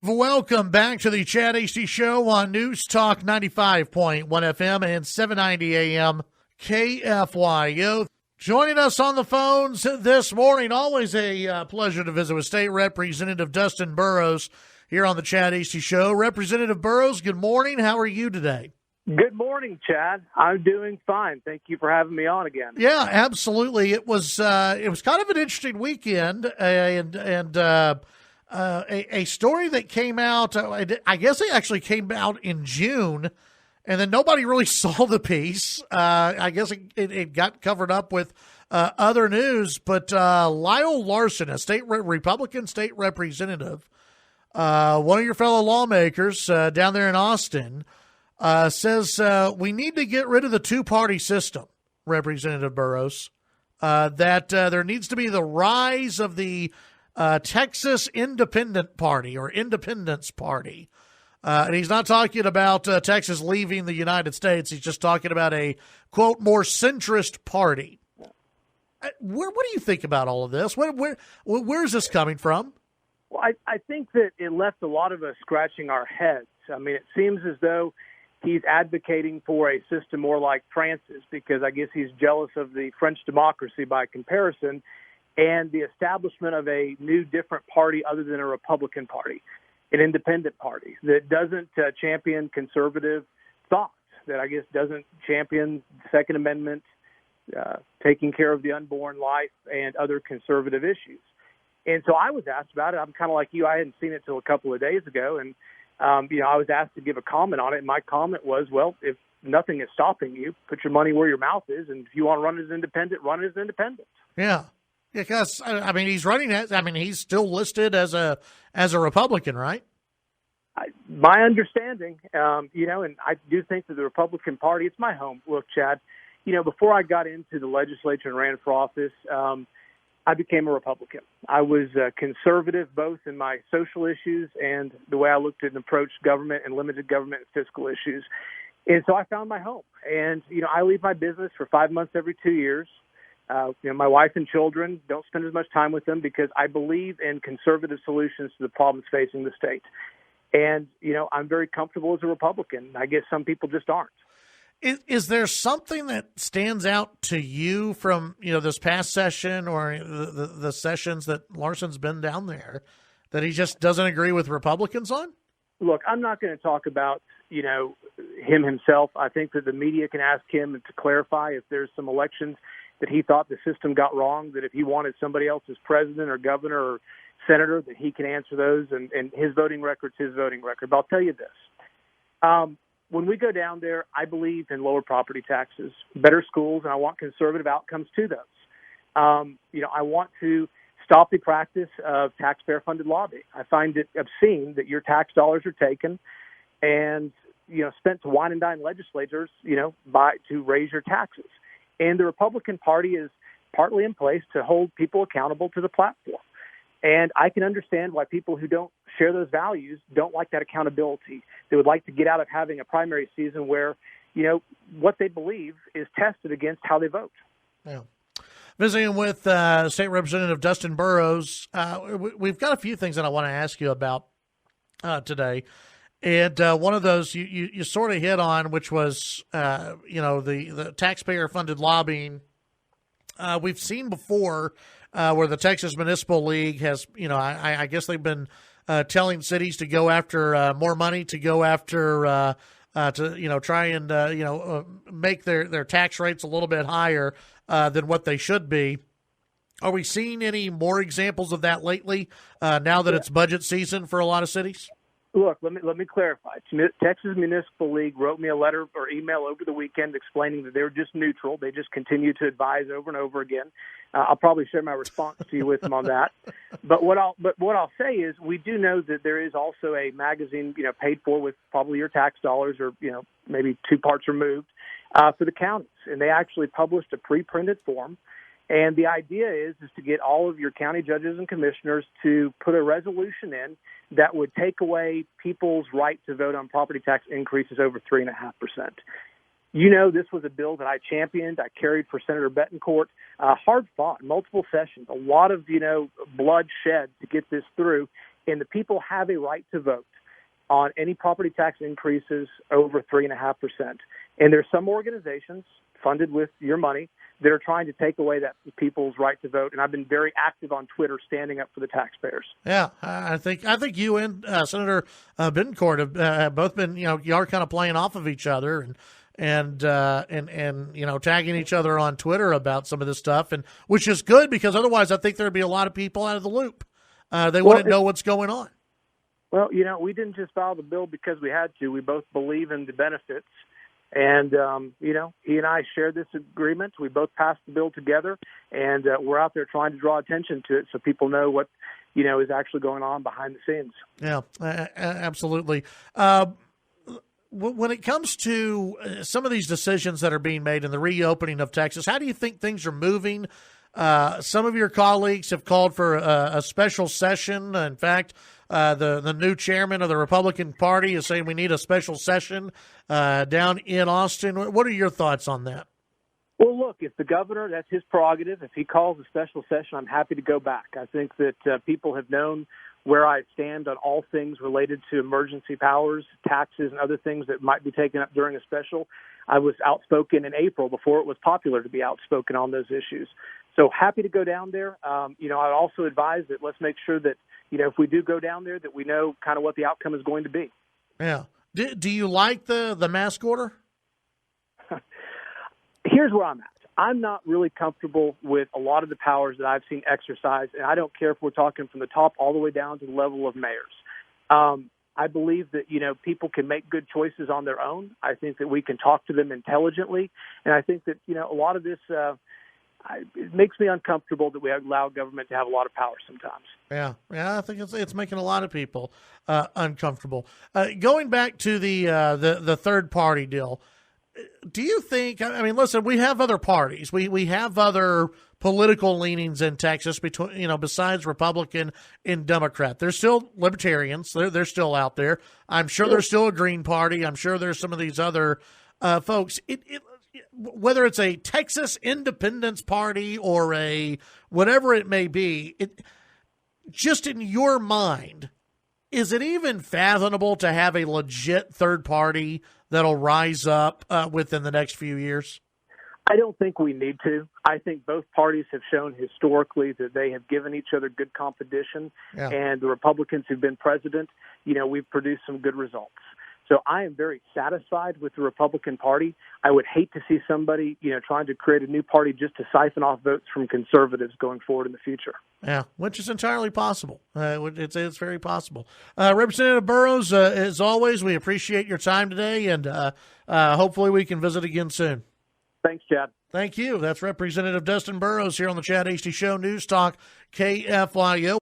Welcome back to the Chad Hasty Show on News Talk 95.1 FM and 790 AM KFYO. Joining us on the phones this morning, always a pleasure to visit with State Representative Dustin Burrows here on the Chad Hasty Show. Representative Burrows, good morning. How are you today? Good morning, Chad. I'm doing fine. Thank you for having me on again. Yeah, absolutely. It was kind of an interesting weekend, a story that came out, I guess it actually came out in June, and then nobody really saw the piece. I guess it got covered up with other news, but Lyle Larson, a Republican state representative, one of your fellow lawmakers down there in Austin, says we need to get rid of the two-party system, Representative Burrows, that there needs to be the rise of the Texas Independent Party or Independence Party. And he's not talking about Texas leaving the United States. He's just talking about a, quote, more centrist party. What do you think about all of this? Where is this coming from? Well, I think that it left a lot of us scratching our heads. I mean, it seems as though he's advocating for a system more like France's, because I guess he's jealous of the French democracy by comparison, and the establishment of a new, different party other than a Republican Party, an independent party that doesn't champion conservative thoughts, that I guess doesn't champion the Second Amendment, taking care of the unborn life, and other conservative issues. And so I was asked about it. I'm kind of like you. I hadn't seen it till a couple of days ago, and I was asked to give a comment on it. And my comment was, well, if nothing is stopping you, put your money where your mouth is, and if you want to run as independent, run as independent. Yeah. Because, I mean, he's running as, I mean, he's still listed as a Republican, right? My understanding, and I do think that the Republican Party, it's my home. Look, Chad, before I got into the legislature and ran for office, I became a Republican. I was conservative both in my social issues and the way I looked at and approached government and limited government and fiscal issues. And so I found my home. And, I leave my business for 5 months every 2 years. My wife and children, don't spend as much time with them because I believe in conservative solutions to the problems facing the state. And, I'm very comfortable as a Republican. I guess some people just aren't. Is there something that stands out to you from, this past session or the sessions that Larson's been down there that he just doesn't agree with Republicans on? Look, I'm not going to talk about, him himself. I think that the media can ask him to clarify if there's some elections that he thought the system got wrong, that if he wanted somebody else as president or governor or senator, that he can answer those, and his voting record's his voting record. But I'll tell you this. When we go down there, I believe in lower property taxes, better schools, and I want conservative outcomes to those. I want to stop the practice of taxpayer-funded lobbying. I find it obscene that your tax dollars are taken and, spent to wine and dine legislators, to raise your taxes. And the Republican Party is partly in place to hold people accountable to the platform. And I can understand why people who don't share those values don't like that accountability. They would like to get out of having a primary season where, what they believe is tested against how they vote. Yeah. Visiting with State Representative Dustin Burrows, we've got a few things that I want to ask you about today. And one of those you sort of hit on, which was, the taxpayer-funded lobbying. We've seen before where the Texas Municipal League has, I guess they've been telling cities to go after more money, to go after, try and, make their tax rates a little bit higher than what they should be. Are we seeing any more examples of that lately now that it's budget season for a lot of cities? Look, let me clarify. Texas Municipal League wrote me a letter or email over the weekend explaining that they're just neutral. They just continue to advise over and over again. I'll probably share my response to you with them on that. But what I'll say is we do know that there is also a magazine, paid for with probably your tax dollars or, maybe two parts removed for the counties. And they actually published a pre-printed form. And the idea is to get all of your county judges and commissioners to put a resolution in that would take away people's right to vote on property tax increases over 3.5%. This was a bill that I championed. I carried for Senator Betancourt. Hard fought, multiple sessions, a lot of, blood shed to get this through. and the people have a right to vote on any property tax increases over 3.5%. And there's some organizations funded with your money that are trying to take away that people's right to vote. And I've been very active on Twitter standing up for the taxpayers. Yeah, I think you and Senator Bittencourt have both been, you are kind of playing off of each other and tagging each other on Twitter about some of this stuff, and which is good, because otherwise I think there'd be a lot of people out of the loop. They wouldn't know what's going on. Well, we didn't just file the bill because we had to. We both believe in the benefits. And, he and I share this agreement. We both passed the bill together, and we're out there trying to draw attention to it so people know what, is actually going on behind the scenes. Yeah, absolutely. When it comes to some of these decisions that are being made in the reopening of Texas, how do you think things are moving? Some of your colleagues have called for a special session. In fact, the new chairman of the Republican Party is saying we need a special session down in Austin. What are your thoughts on that? Well, look, if the governor, that's his prerogative. If he calls a special session, I'm happy to go back. I think that people have known where I stand on all things related to emergency powers, taxes, and other things that might be taken up during a special. I was outspoken in April before it was popular to be outspoken on those issues. So happy to go down there. I also advise that let's make sure that, if we do go down there, that we know kind of what the outcome is going to be. Yeah. Do you like the mask order? Here's where I'm at. I'm not really comfortable with a lot of the powers that I've seen exercised, and I don't care if we're talking from the top all the way down to the level of mayors. I believe that, people can make good choices on their own. I think that we can talk to them intelligently, and I think that, a lot of this it makes me uncomfortable that we allow government to have a lot of power sometimes. Yeah, I think it's making a lot of people uncomfortable. Going back to the third party deal, do you think? I mean, listen, we have other parties. We have other political leanings in Texas between besides Republican and Democrat. There's still libertarians. They're still out there. I'm sure there's still a Green Party. I'm sure there's some of these other folks. Whether it's a Texas Independence Party or a whatever it may be, just in your mind, is it even fathomable to have a legit third party that'll rise up within the next few years? I don't think we need to. I think both parties have shown historically that they have given each other good competition, and the Republicans who've been president, we've produced some good results. So I am very satisfied with the Republican Party. I would hate to see somebody, trying to create a new party just to siphon off votes from conservatives going forward in the future. Yeah, which is entirely possible. It's very possible. Representative Burrows, as always, we appreciate your time today, and hopefully we can visit again soon. Thanks, Chad. Thank you. That's Representative Dustin Burrows here on the Chad Hasty Show, News Talk, KFYO.